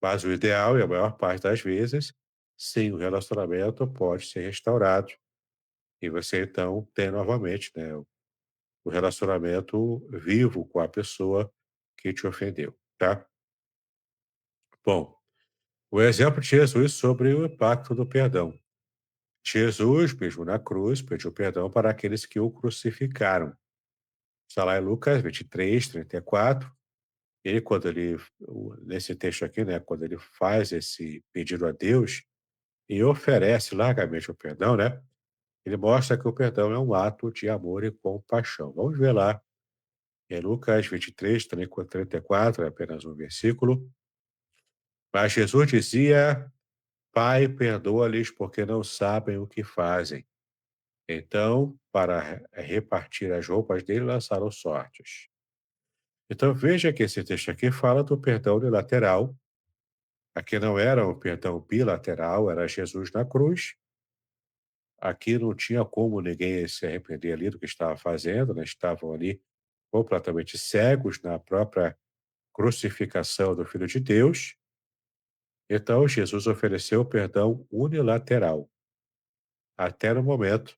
Mas o ideal, e a maior parte das vezes, sim, o relacionamento pode ser restaurado. E você, então, tem novamente, né, o relacionamento vivo com a pessoa que te ofendeu, tá? Bom, o exemplo de Jesus sobre o impacto do perdão. Jesus, mesmo na cruz, pediu perdão para aqueles que o crucificaram. Está lá em Lucas 23, 34. Ele, nesse texto aqui, né, quando ele faz esse pedido a Deus e oferece largamente o perdão, né, ele mostra que o perdão é um ato de amor e compaixão. Vamos ver lá em Lucas 23, 34, é apenas um versículo. Mas Jesus dizia: Pai, perdoa-lhes porque não sabem o que fazem. Então, para repartir as roupas dele, lançaram sortes. Então, veja que esse texto aqui fala do perdão unilateral. Aqui não era um perdão bilateral, era Jesus na cruz. Aqui não tinha como ninguém se arrepender ali do que estava fazendo, né? Estavam ali completamente cegos na própria crucificação do Filho de Deus. Então, Jesus ofereceu perdão unilateral, até no momento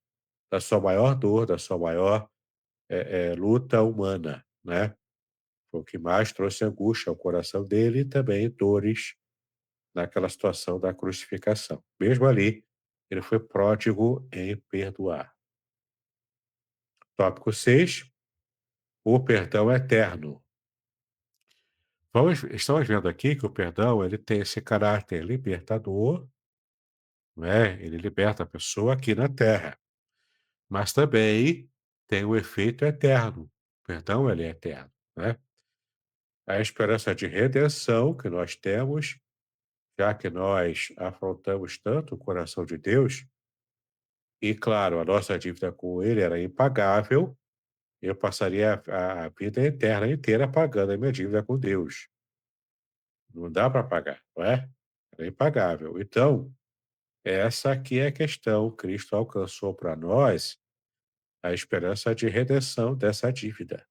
da sua maior dor, da sua maior luta humana, né? Foi o que mais trouxe angústia ao coração dele e também dores naquela situação da crucificação. Mesmo ali, ele foi pródigo em perdoar. Tópico 6: o perdão eterno. Estamos vendo aqui que o perdão ele tem esse caráter libertador, né? Ele liberta a pessoa aqui na Terra, mas também tem o efeito eterno. O perdão ele é eterno, né? A esperança de redenção que nós temos, já que nós afrontamos tanto o coração de Deus, e claro, a nossa dívida com ele era impagável, eu passaria a vida eterna inteira pagando a minha dívida com Deus. Não dá para pagar, não é? Era impagável. Então, essa aqui é a questão. Cristo alcançou para nós a esperança de redenção dessa dívida.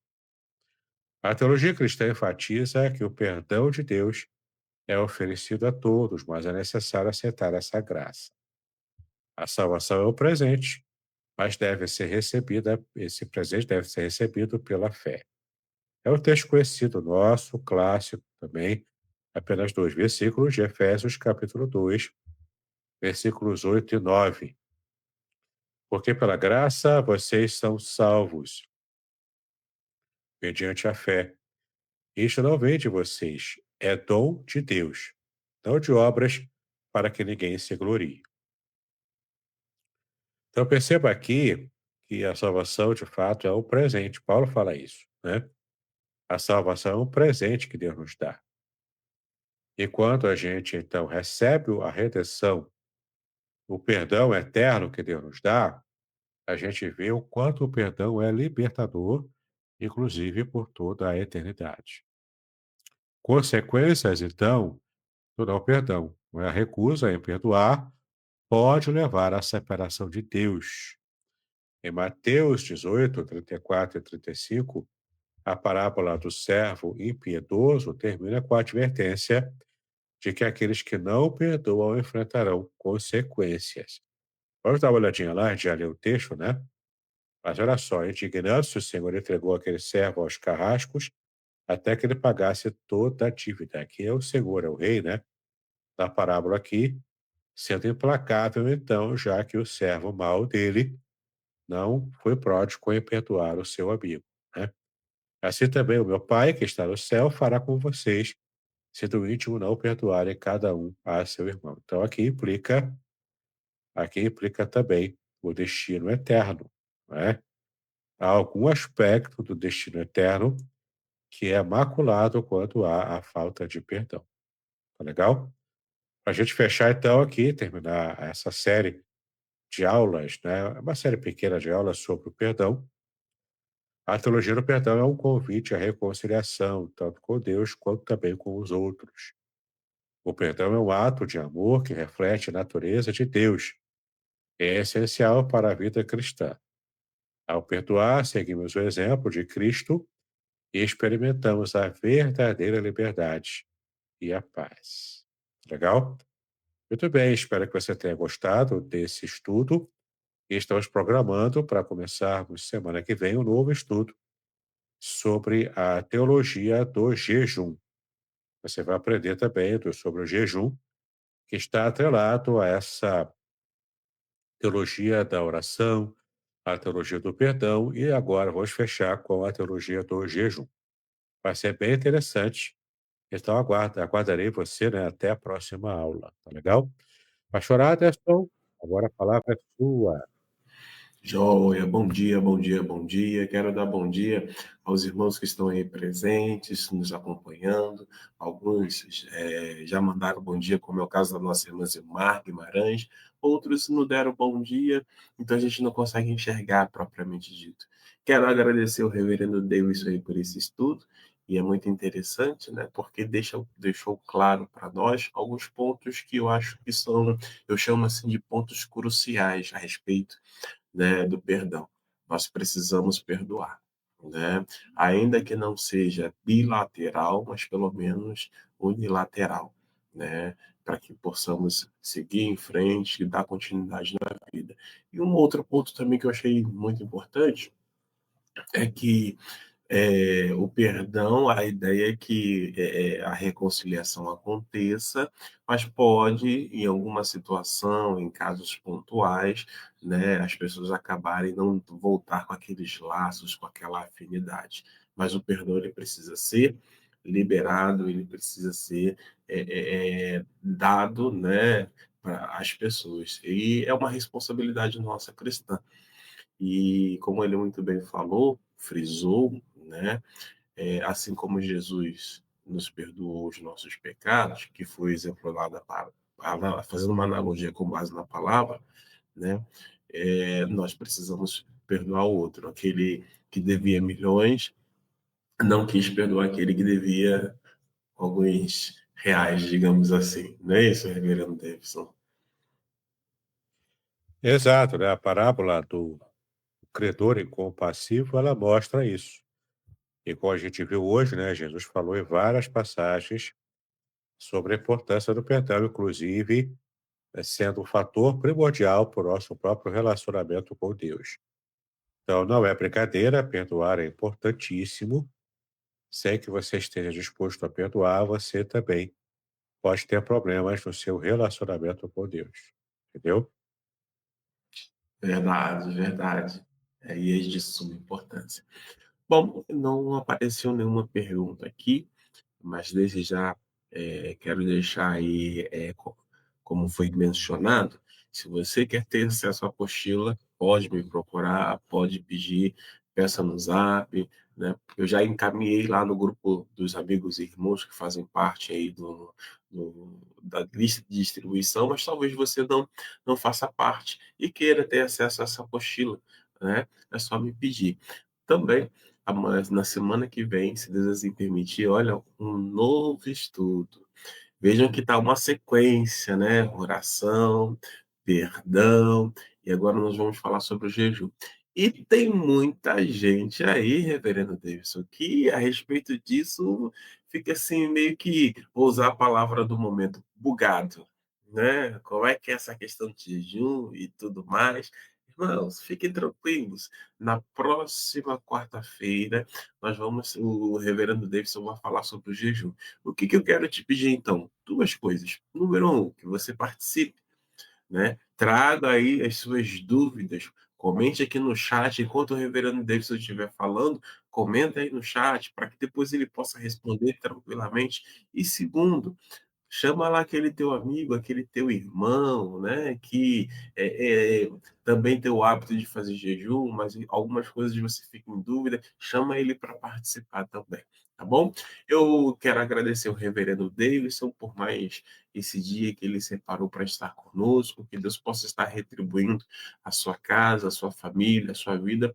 A teologia cristã enfatiza que o perdão de Deus é oferecido a todos, mas é necessário aceitar essa graça. A salvação é um presente, mas deve ser recebida, esse presente deve ser recebido pela fé. É um texto conhecido nosso, clássico também, apenas 2 versículos de Efésios, capítulo 2, versículos 8 e 9. Porque pela graça vocês são salvos, mediante a fé. Isto não vem de vocês, é dom de Deus, não de obras, para que ninguém se glorie. Então perceba aqui que a salvação, de fato, é um presente. Paulo fala isso, né? A salvação é um presente que Deus nos dá. E quando a gente, então, recebe a redenção, o perdão eterno que Deus nos dá, a gente vê o quanto o perdão é libertador, inclusive por toda a eternidade. Consequências, então, do não perdão, não é? A recusa em perdoar pode levar à separação de Deus. Em Mateus 18, 34 e 35, a parábola do servo impiedoso termina com a advertência de que aqueles que não perdoam enfrentarão consequências. Vamos dar uma olhadinha lá, a gente já leu o texto, né? Mas olha só, indignando-se, o Senhor entregou aquele servo aos carrascos até que ele pagasse toda a dívida. Aqui é o Senhor, é o rei, né? Da parábola aqui, sendo implacável, então, já que o servo mau dele não foi pródigo em perdoar o seu amigo, né? Assim também o meu Pai, que está no céu, fará com vocês, se do íntimo não perdoarem cada um a seu irmão. Então, aqui implica também o destino eterno, né? Há algum aspecto do destino eterno que é maculado quando há a falta de perdão. Tá legal? Para a gente fechar, então, aqui, terminar essa série de aulas, né? Uma série pequena de aulas sobre o perdão. A teologia do perdão é um convite à reconciliação, tanto com Deus quanto também com os outros. O perdão é um ato de amor que reflete a natureza de Deus. É essencial para a vida cristã. Ao perdoar, seguimos o exemplo de Cristo e experimentamos a verdadeira liberdade e a paz. Legal? Muito bem, espero que você tenha gostado desse estudo e estamos programando para começarmos semana que vem um novo estudo sobre a teologia do jejum. Você vai aprender também sobre o jejum, que está atrelado a essa teologia da oração, a teologia do perdão e agora vamos fechar com a teologia do jejum. Vai ser bem interessante. Então aguardarei você, né, até a próxima aula, tá legal? Pastor Aderson, agora a palavra é sua. Joia, bom dia, bom dia, bom dia. Quero dar bom dia aos irmãos que estão aí presentes, nos acompanhando. Alguns já mandaram bom dia, como é o caso da nossa irmã Zilmar Guimarães. Outros não deram bom dia, então a gente não consegue enxergar propriamente dito. Quero agradecer o reverendo Davis aí por esse estudo. E é muito interessante, né? Porque deixou claro para nós alguns pontos que eu acho que são, eu chamo assim de pontos cruciais a respeito, né, do perdão. Nós precisamos perdoar, né? Ainda que não seja bilateral, mas pelo menos unilateral, né? Para que possamos seguir em frente e dar continuidade na vida. E um outro ponto também que eu achei muito importante é que o perdão, a ideia é que a reconciliação aconteça, mas pode, em alguma situação, em casos pontuais, né, as pessoas acabarem não voltar com aqueles laços, com aquela afinidade. Mas o perdão ele precisa ser liberado, ele precisa ser dado, né, para as pessoas. E é uma responsabilidade nossa cristã. E como ele muito bem falou, frisou, né? Assim como Jesus nos perdoou os nossos pecados, que foi exemplificado fazendo uma analogia com base na palavra, né? Nós precisamos perdoar o outro. Aquele que devia milhões não quis perdoar aquele que devia alguns reais, digamos assim. Não é isso, reverendo Davidson? Exato, né? A parábola do credor incompassivo, ela mostra isso. E como a gente viu hoje, né, Jesus falou em várias passagens sobre a importância do perdão, inclusive sendo um fator primordial para o nosso próprio relacionamento com Deus. Então, não é brincadeira, perdoar é importantíssimo. Sem que você esteja disposto a perdoar, você também pode ter problemas no seu relacionamento com Deus. Entendeu? Verdade, verdade. E é de suma importância. Bom, não apareceu nenhuma pergunta aqui, mas desde já quero deixar aí, como foi mencionado, se você quer ter acesso à apostila, pode me procurar, pode pedir, peça no Zap, né? Eu já encaminhei lá no grupo dos amigos e irmãos que fazem parte aí da lista de distribuição, mas talvez você não faça parte e queira ter acesso a essa apostila, né? É só me pedir. Também mas na semana que vem, se Deus assim permitir, olha, um novo estudo. Vejam que está uma sequência, né? Oração, perdão, e agora nós vamos falar sobre o jejum. E tem muita gente aí, Reverendo Davidson, que a respeito disso fica assim, meio que, vou usar a palavra do momento, bugado, né? Como é que é essa questão de jejum e tudo mais? Irmãos, fiquem tranquilos. Na próxima quarta-feira, o Reverendo Davidson vai falar sobre o jejum. O que eu quero te pedir, então? Duas coisas. Número um, que você participe, né? Traga aí as suas dúvidas. Comente aqui no chat. Enquanto o Reverendo Davidson estiver falando, comenta aí no chat para que depois ele possa responder tranquilamente. E segundo, chama lá aquele teu amigo, aquele teu irmão, né? Que também tem o hábito de fazer jejum, mas algumas coisas você fica em dúvida. Chama ele para participar também, tá bom? Eu quero agradecer ao Reverendo Davidson por mais esse dia que ele separou para estar conosco. Que Deus possa estar retribuindo a sua casa, a sua família, a sua vida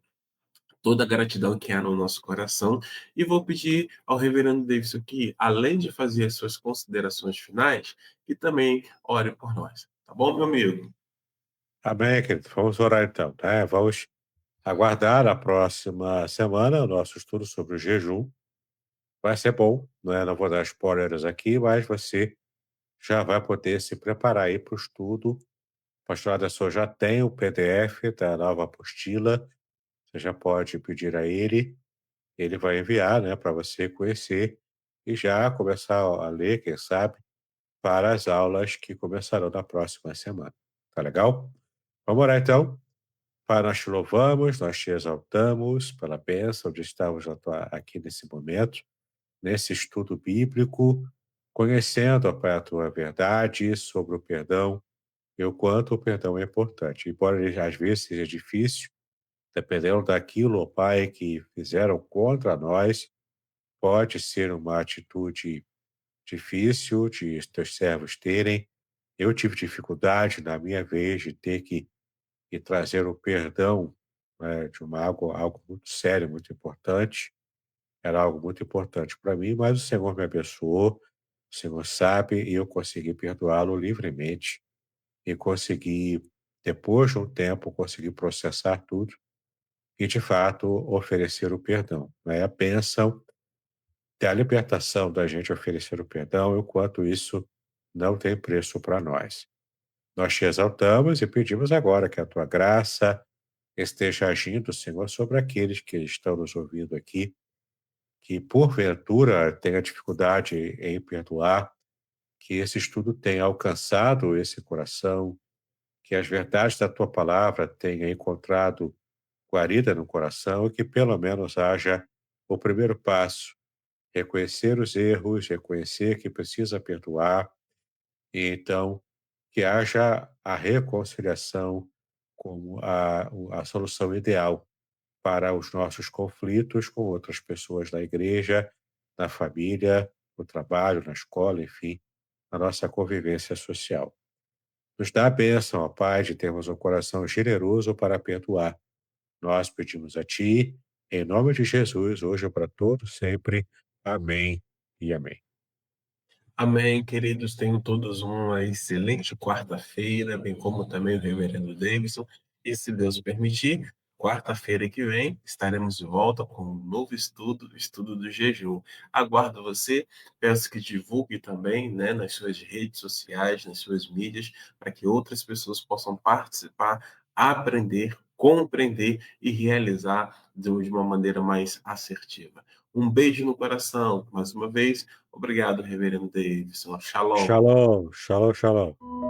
toda a gratidão que há no nosso coração. E vou pedir ao Reverendo Davidson que, além de fazer as suas considerações finais, que também ore por nós. Tá bom, meu amigo? Amém, querido. Vamos orar então, tá? Vamos aguardar a próxima semana o nosso estudo sobre o jejum. Vai ser bom, né? Não vou dar spoilers aqui, mas você já vai poder se preparar aí para o estudo. O pastor Anderson já tem o PDF da nova apostila. Você já pode pedir a ele vai enviar, né, para você conhecer e já começar a ler, quem sabe, para as aulas que começarão na próxima semana. Tá legal? Vamos orar então. Pai, nós te louvamos, nós te exaltamos pela bênção de estarmos aqui nesse momento, nesse estudo bíblico, conhecendo, ó Pai, a tua verdade sobre o perdão e o quanto o perdão é importante. Embora ele às vezes seja difícil, dependendo daquilo, ó Pai, que fizeram contra nós, pode ser uma atitude difícil de teus servos terem. Eu tive dificuldade na minha vez de ter que trazer o perdão, né, de algo muito sério, muito importante. Era algo muito importante para mim, mas o Senhor me abençoou, o Senhor sabe, e eu consegui perdoá-lo livremente e consegui, depois de um tempo, consegui processar tudo e, de fato, oferecer o perdão. É a bênção da libertação da gente oferecer o perdão, enquanto isso não tem preço para nós. Nós te exaltamos e pedimos agora que a tua graça esteja agindo, Senhor, sobre aqueles que estão nos ouvindo aqui, que porventura tenha dificuldade em perdoar, que esse estudo tenha alcançado esse coração, que as verdades da tua palavra tenha encontrado guarida no coração e que pelo menos haja o primeiro passo, reconhecer os erros, reconhecer que precisa perdoar e então que haja a reconciliação como a solução ideal para os nossos conflitos com outras pessoas da igreja, na família, no trabalho, na escola, enfim, na nossa convivência social. Nos dá a bênção, ó Pai, de termos um coração generoso para perdoar. Nós pedimos a Ti, em nome de Jesus, hoje e para todos sempre. Amém e amém. Amém, queridos. Tenham todos uma excelente quarta-feira, bem como também o Reverendo Davidson. E se Deus permitir, quarta-feira que vem estaremos de volta com um novo estudo, o estudo do jejum. Aguardo você, peço que divulgue também, né, nas suas redes sociais, nas suas mídias, para que outras pessoas possam participar, aprender, compreender e realizar de uma maneira mais assertiva. Um beijo no coração, mais uma vez. Obrigado, Reverendo Davidson. Shalom. Shalom, shalom, shalom.